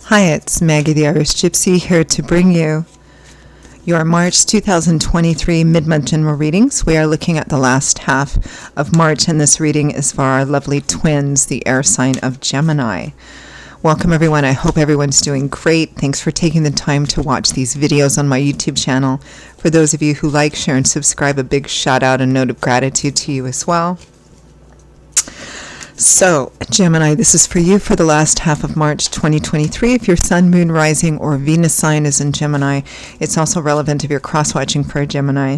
Hi, it's Maggie the Irish Gypsy here to bring you your March 2023 mid-month general readings. We are looking at the last half of March, and this reading is for our lovely twins, the air sign of Gemini. Welcome everyone. I hope everyone's doing great. Thanks for taking the time to watch these videos on my YouTube channel. For those of you who like, share, and subscribe, a big shout out and note of gratitude to you as well. So, Gemini, this is for you for the last half of March 2023. If your Sun, Moon, Rising, or Venus sign is in Gemini, it's also relevant if you're cross-watching for a Gemini.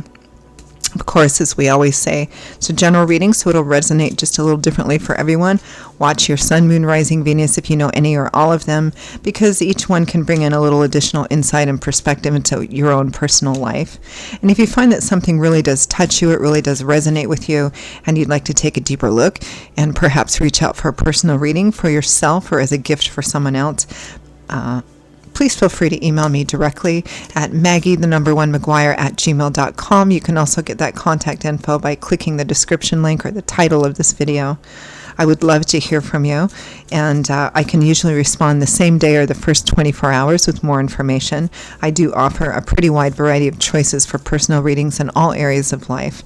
Of course, as we always say, it's a general reading, so it'll resonate just a little differently for everyone. Watch your Sun, Moon, Rising, Venus if you know any or all of them, because each one can bring in a little additional insight and perspective into your own personal life. And if you find that something really does touch you, it really does resonate with you, and you'd like to take a deeper look and perhaps reach out for a personal reading for yourself or as a gift for someone else, please feel free to email me directly at maggie1mcguire@gmail.com. You can also get that contact info by clicking the description link or the title of this video. I would love to hear from you, and I can usually respond the same day or the first 24 hours with more information. I do offer a pretty wide variety of choices for personal readings in all areas of life.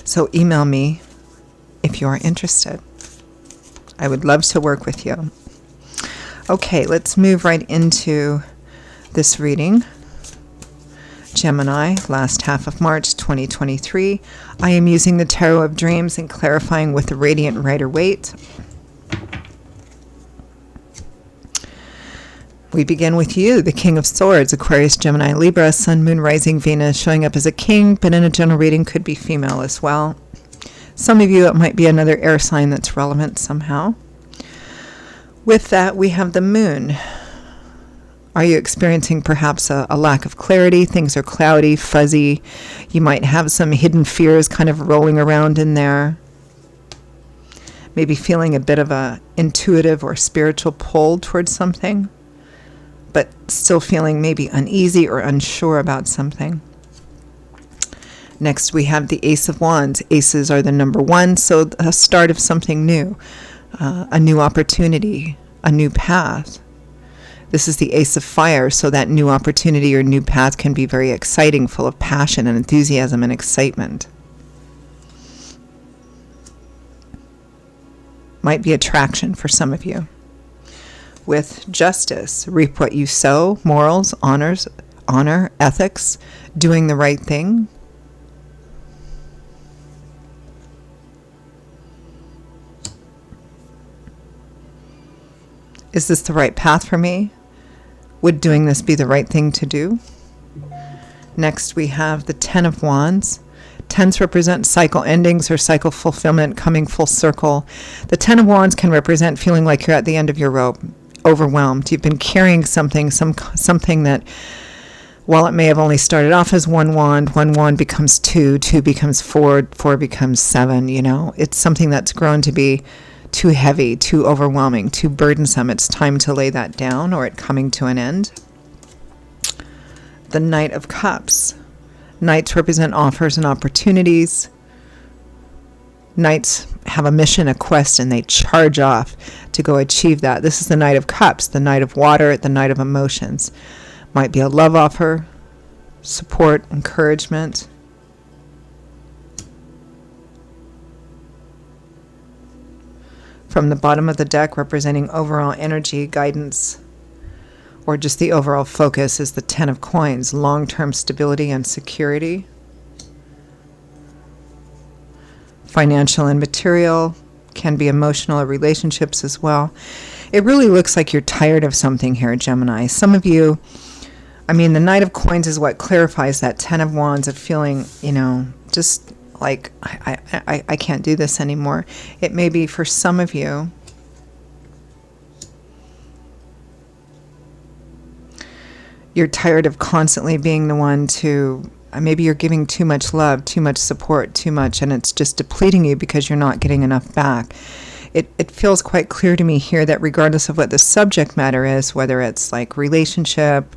So email me if you are interested. I would love to work with you. Okay, let's move right into this reading. Gemini, last half of March 2023. I am using the Tarot of Dreams and clarifying with the Radiant Rider-Waite. We begin with you, the King of Swords, Aquarius, Gemini, Libra, Sun, Moon, Rising, Venus, showing up as a king, but in a general reading could be female as well. Some of you, it might be another air sign that's relevant somehow. With that, we have the moon. Are you experiencing perhaps a lack of clarity? Things are cloudy, fuzzy. You might have some hidden fears kind of rolling around in there. Maybe feeling a bit of a intuitive or spiritual pull towards something, but still feeling maybe uneasy or unsure about something. Next, we have the Ace of Wands. Aces are the number one, so a start of something new. A new opportunity, a new path. This is the Ace of Fire, so that new opportunity or new path can be very exciting, full of passion and enthusiasm and excitement. Might be attraction for some of you. With Justice, reap what you sow, morals, honor, ethics, doing the right thing. Is this the right path for me? Would doing this be the right thing to do? Next, we have the Ten of Wands. Tens represent cycle endings or cycle fulfillment, coming full circle. The Ten of Wands can represent feeling like you're at the end of your rope, overwhelmed. You've been carrying something that, while it may have only started off as one wand becomes two becomes four becomes seven, It's something that's grown to be too heavy, too overwhelming, too burdensome. It's time to lay that down or it coming to an end. The Knight of Cups. Knights represent offers and opportunities. Knights have a mission, a quest, and they charge off to go achieve that. This is the Knight of Cups, the Knight of Water, the Knight of Emotions. Might be a love offer, support, encouragement. From the bottom of the deck, representing overall energy, guidance, or just the overall focus, is the Ten of Coins, long-term stability and security. Financial and material, can be emotional or relationships as well. It really looks like you're tired of something here, Gemini. Some of you, the Knight of Coins is what clarifies that Ten of Wands of feeling, just like, I can't do this anymore. It may be for some of you, you're tired of constantly being the one to, maybe you're giving too much love, too much support, too much, and it's just depleting you because you're not getting enough back. It feels quite clear to me here that regardless of what the subject matter is, whether it's like relationship,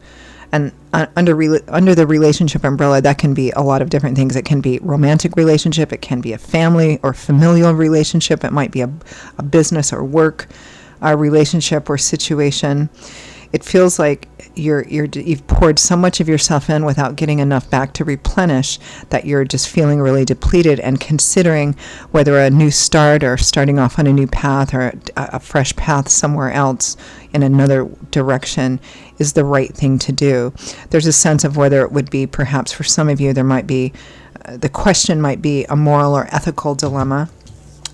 and under the relationship umbrella, that can be a lot of different things. It can be romantic relationship, it can be a family or familial relationship, it might be a business or work relationship or situation. It feels like you've poured so much of yourself in without getting enough back to replenish that you're just feeling really depleted and considering whether a new start or starting off on a new path or a fresh path somewhere else in another direction is the right thing to do. There's a sense of whether it would be, perhaps for some of you, there might be, the question might be a moral or ethical dilemma,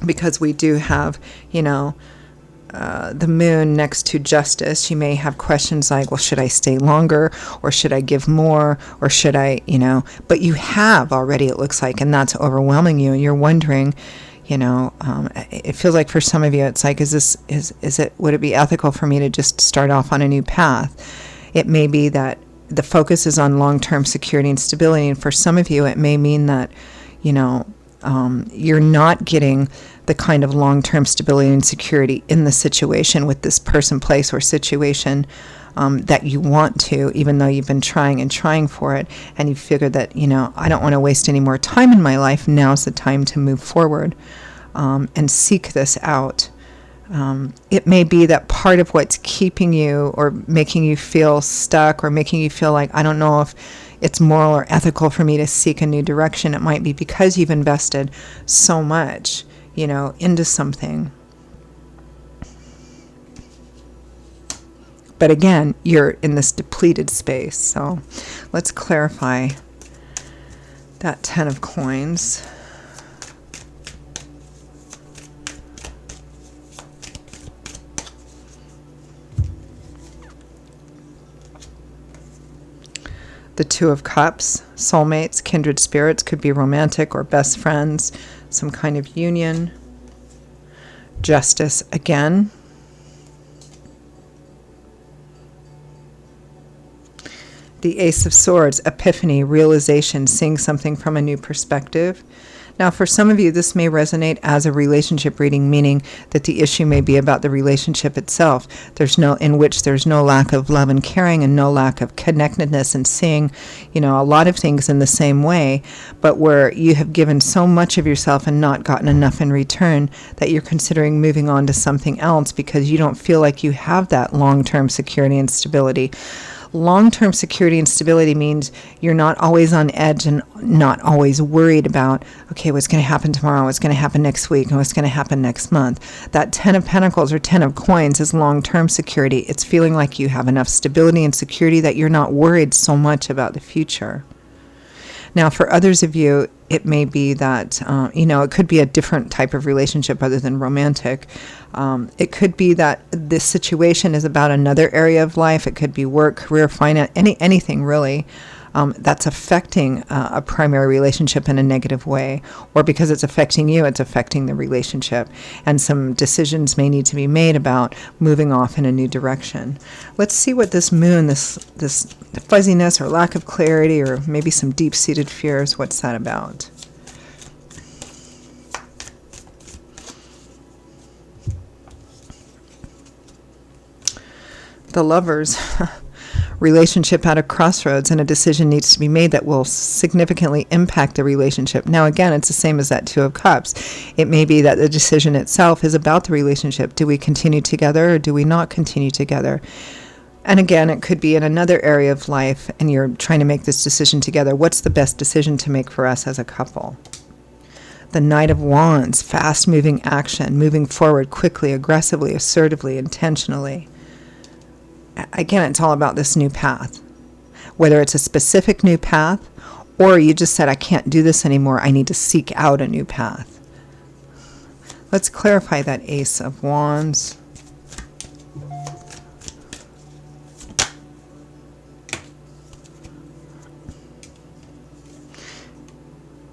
because we do have, the moon next to justice. You may have questions like, well, should I stay longer, or should I give more, or should I, but you have already, it looks like, and that's overwhelming you, and you're wondering, it feels like for some of you, it's like, would it be ethical for me to just start off on a new path? It may be that the focus is on long-term security and stability, and for some of you, it may mean that, you're not getting the kind of long-term stability and security in the situation with this person, place, or situation that you want to, even though you've been trying and trying for it, and you figured that, I don't want to waste any more time in my life. Now's the time to move forward and seek this out. It may be that part of what's keeping you or making you feel stuck or making you feel like, I don't know if it's moral or ethical for me to seek a new direction. It might be because you've invested so much, into something. But again, you're in this depleted space. So let's clarify that 10 of coins. The 2 of Cups, soulmates, kindred spirits, could be romantic or best friends, some kind of union. Justice again. The Ace of Swords, epiphany, realization, seeing something from a new perspective. Now, for some of you, this may resonate as a relationship reading, meaning that the issue may be about the relationship itself. In which there's no lack of love and caring and no lack of connectedness and seeing, a lot of things in the same way, but where you have given so much of yourself and not gotten enough in return that you're considering moving on to something else because you don't feel like you have that long-term security and stability. Long-term security and stability means you're not always on edge and not always worried about, okay, what's going to happen tomorrow, what's going to happen next week, and what's going to happen next month. That 10 of Pentacles or 10 of Coins is long-term security. It's feeling like you have enough stability and security that you're not worried so much about the future. Now, for others of you, it may be that, it could be a different type of relationship other than romantic. It could be that this situation is about another area of life. It could be work, career, finance, anything really that's affecting a primary relationship in a negative way. Or because it's affecting you, it's affecting the relationship. And some decisions may need to be made about moving off in a new direction. Let's see what this moon, this fuzziness or lack of clarity or maybe some deep-seated fears, what's that about? The Lovers. Relationship at a crossroads, and a decision needs to be made that will significantly impact the relationship. Now again, it's the same as that 2 of Cups. It may be that the decision itself is about the relationship. Do we continue together or do we not continue together? And again, it could be in another area of life and you're trying to make this decision together. What's the best decision to make for us as a couple? The Knight of Wands, fast-moving action, moving forward quickly, aggressively, assertively, intentionally. Again, it's all about this new path. Whether it's a specific new path or you just said, I can't do this anymore, I need to seek out a new path. Let's clarify that Ace of Wands.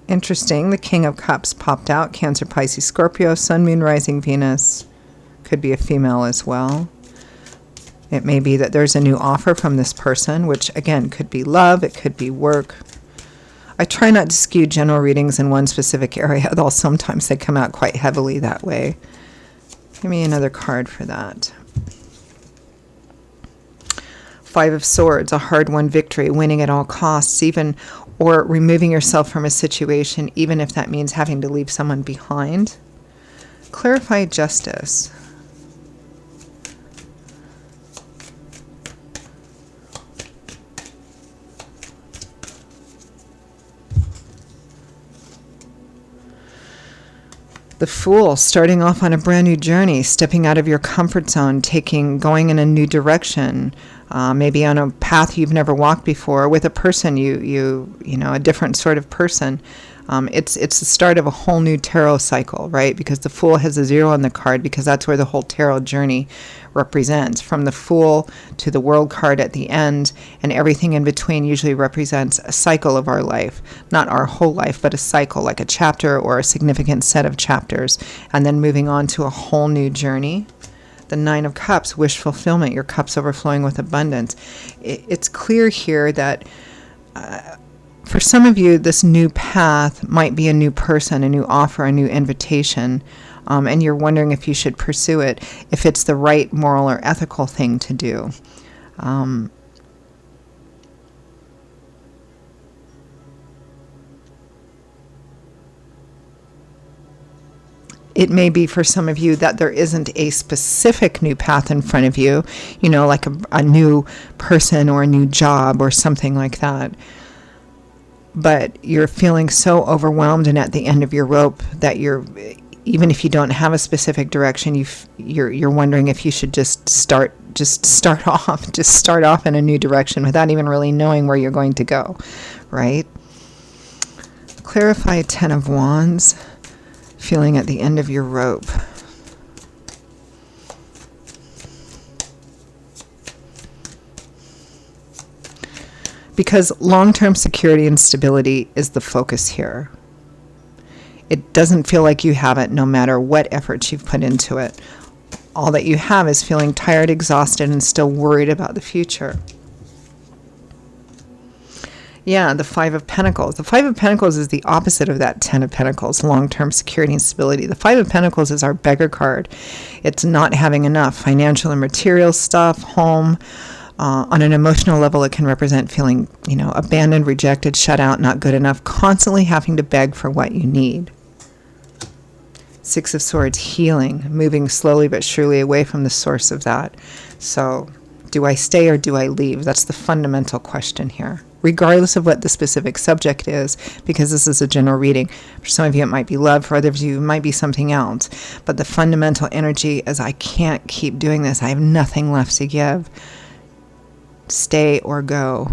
Interesting, the King of Cups popped out. Cancer, Pisces, Scorpio, Sun, Moon, Rising, Venus. Could be a female as well. It may be that there's a new offer from this person, which again could be love, it could be work. I try not to skew general readings in one specific area, although sometimes they come out quite heavily that way. Give me another card for that. 5 of Swords, a hard-won victory, winning at all costs, or removing yourself from a situation, even if that means having to leave someone behind. Clarify Justice. The Fool, starting off on a brand new journey, stepping out of your comfort zone, going in a new direction, maybe on a path you've never walked before, with a person a different sort of person. It's the start of a whole new tarot cycle, right? Because the Fool has a 0 on the card, because that's where the whole tarot journey represents. From the Fool to the World card at the end, and everything in between usually represents a cycle of our life. Not our whole life, but a cycle, like a chapter or a significant set of chapters, and then moving on to a whole new journey. The 9 of Cups, wish fulfillment, your cups overflowing with abundance. It's clear here that for some of you, this new path might be a new person, a new offer, a new invitation, and you're wondering if you should pursue it, if it's the right moral or ethical thing to do. It may be for some of you that there isn't a specific new path in front of you, like a new person or a new job or something like that. But you're feeling so overwhelmed and at the end of your rope that even if you don't have a specific direction, you're wondering if you should just start off in a new direction without even really knowing where you're going to go, right? Clarify 10 of Wands, feeling at the end of your rope. Because long-term security and stability is the focus here. It doesn't feel like you have it no matter what efforts you've put into it. All that you have is feeling tired, exhausted, and still worried about the future. Yeah, the 5 of Pentacles. The 5 of Pentacles is the opposite of that 10 of Pentacles, long-term security and stability. The 5 of Pentacles is our beggar card. It's not having enough financial and material stuff, home. On an emotional level, it can represent feeling, abandoned, rejected, shut out, not good enough, constantly having to beg for what you need. 6 of Swords, healing, moving slowly but surely away from the source of that. So, do I stay or do I leave? That's the fundamental question here, regardless of what the specific subject is, because this is a general reading. For some of you, it might be love. For others of you, it might be something else. But the fundamental energy is, I can't keep doing this. I have nothing left to give. Stay or go.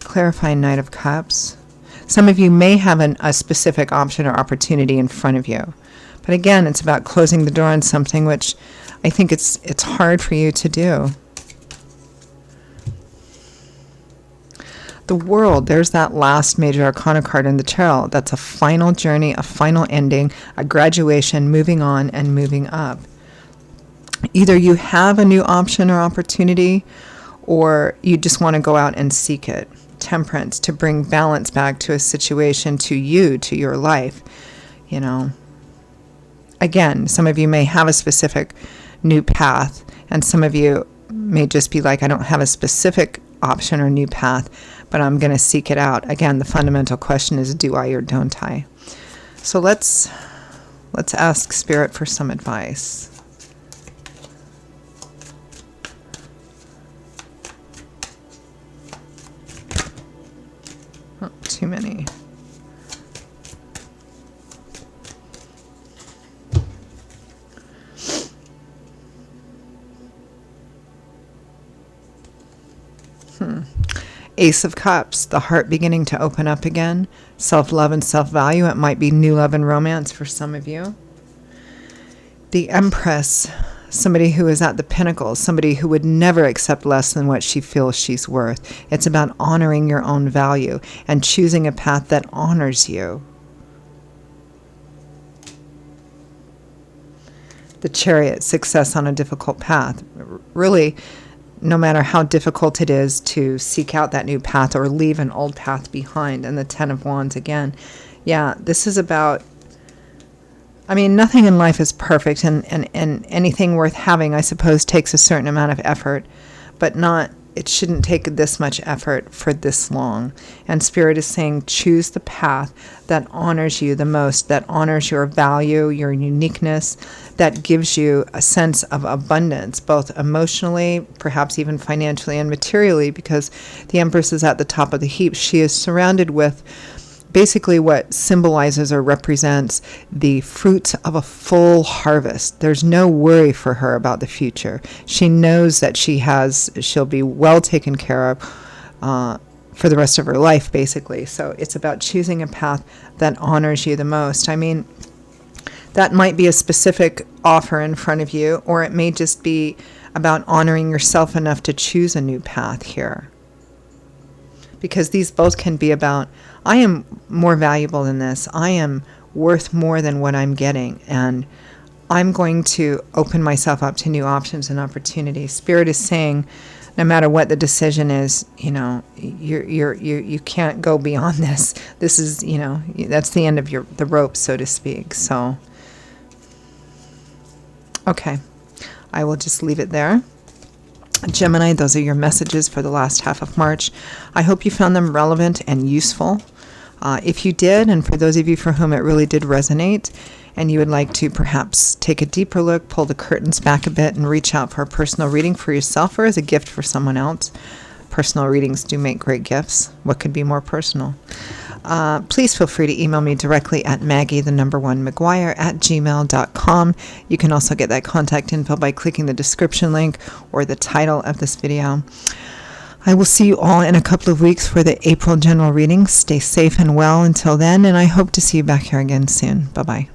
Clarify Knight of Cups. Some of you may have a specific option or opportunity in front of you. But again, it's about closing the door on something which I think it's hard for you to do. The World, there's that last major arcana card in the tarot. That's a final journey, a final ending, a graduation, moving on and moving up. Either you have a new option or opportunity, or you just want to go out and seek it. Temperance, to bring balance back to a situation, to your life. Again, some of you may have a specific new path, and some of you may just be like, I don't have a specific option or new path, but I'm going to seek it out. Again, the fundamental question is, do I or don't I? So let's ask Spirit for some advice. Oh, too many. Ace of Cups, the heart beginning to open up again. Self-love and self-value. It might be new love and romance for some of you. The Empress, somebody who is at the pinnacle, somebody who would never accept less than what she feels she's worth. It's about honoring your own value and choosing a path that honors you. The Chariot, success on a difficult path. Really, no matter how difficult it is to seek out that new path or leave an old path behind. And the 10 of Wands again. Yeah, this is about, nothing in life is perfect, and anything worth having, I suppose, takes a certain amount of effort, but it shouldn't take this much effort for this long. And Spirit is saying, choose the path that honors you the most, that honors your value, your uniqueness, that gives you a sense of abundance, both emotionally, perhaps even financially and materially, because the Empress is at the top of the heap. She is surrounded with basically what symbolizes or represents the fruits of a full harvest. There's no worry for her about the future. She knows that she'll be well taken care of for the rest of her life, basically. So it's about choosing a path that honors you the most. I mean, that might be a specific offer in front of you, or it may just be about honoring yourself enough to choose a new path here. Because these both can be about, I am more valuable than this. I am worth more than what I'm getting. And I'm going to open myself up to new options and opportunities. Spirit is saying, no matter what the decision is, you can't go beyond this. This is, that's the end of the rope, so to speak. So, okay. I will just leave it there. Gemini, those are your messages for the last half of March. I hope you found them relevant and useful. If you did, and for those of you for whom it really did resonate, and you would like to perhaps take a deeper look, pull the curtains back a bit, and reach out for a personal reading for yourself or as a gift for someone else. Personal readings do make great gifts. What could be more personal? Please feel free to email me directly at Maggie1McGuire@gmail.com. You can also get that contact info by clicking the description link or the title of this video. I will see you all in a couple of weeks for the April general reading. Stay safe and well until then, and I hope to see you back here again soon. Bye-bye.